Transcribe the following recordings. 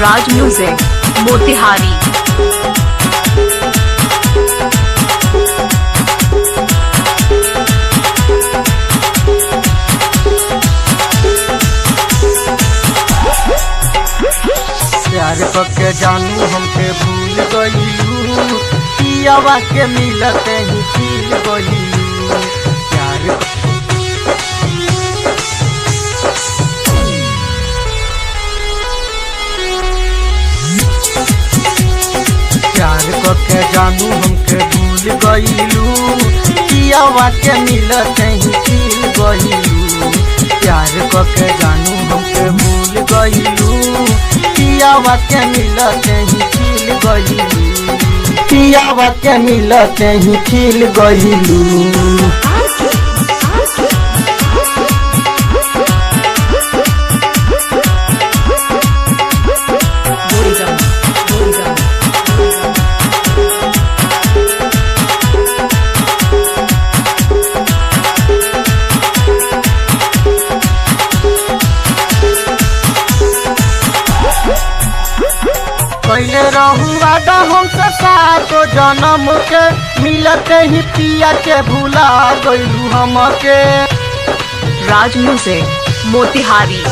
राज music Motihari. प्यार पक्के जानू हमके भूल गईलू, पियावा के मिलते ही खिल गईलू। प्यार पक्के जानू हमके भूल गईलू, पियावा के मिलते ही खिल गईलू। प्यार पक्के जानू हमके भूल गईलू, पियावा के मिलते ही खिल गईलू। पियावा के मिलते ही खिल गईलू। पहले रहुआ हमसे सातो जन्म के, मिलते ही पिया के भूला गईलू हमके। राज म्यूजिक मोतिहारी।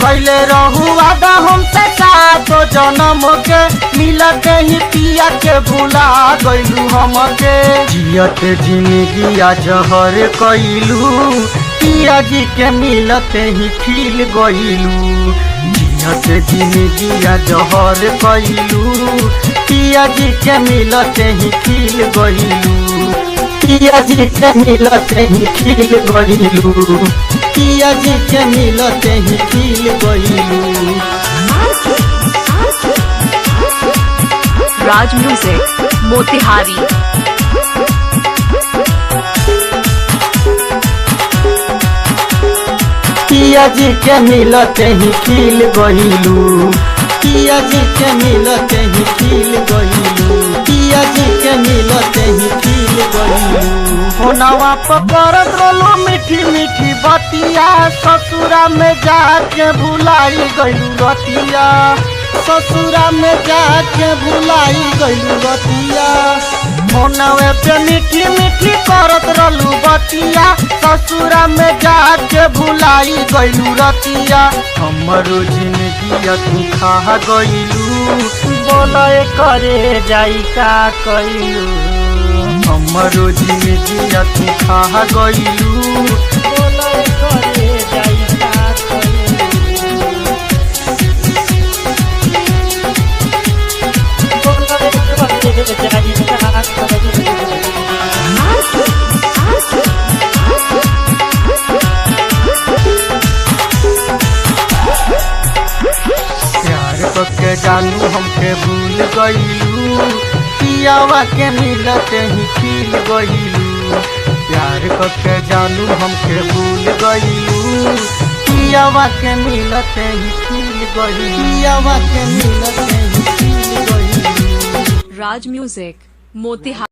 पहले रहुआ हमसे सातो जन्म के, मिलते ही पिया के भूला गईलू हमके। जियत जिंदगी जहर कईलू, पिया जी के मिलते ही खिल गईलू। जिंदगी जहर कईलू, पिया जी के मिलते ही खिल गईलू। पिया जी के मिलते ही खिल गईलू। पिया जी के मिलते ही खिल गईलू। राज म्यूजिक मोतिहारी। पिया जी के मिलते ही खिल गईलू। पिया जी के मिलते ही खिल गईलू। पिया जी के मिलते ही खिल गईलू। होनावा पकड़त रोलो मीठी मीठी बतिया, ससुरा में जाके भुलाई गईलू रतिया। ससुरा में जाके भुलाई गईलू रतिया। होनावे पे मीठी मीठी करत रहलू बतिया, ससुरा में जाके भुलाई गईलू रतिया। हमरो जिंदगी तू खा गईलू, बोले करे जाई का कईलू। हमरो जिंदगी तू खा गईलू, बोले करे जाई का कईलू। बोले करे जाई का कईलू। के जानू हमके भूल गईलू, पियावा के मिलते ही खिल गईलू। प्यार के जानू हमके भूल गईलू, पियावा के मिलते ही खिल गईलू। पियावा के मिलते ही खिल गईलू। राज म्यूजिक मोतिहारी।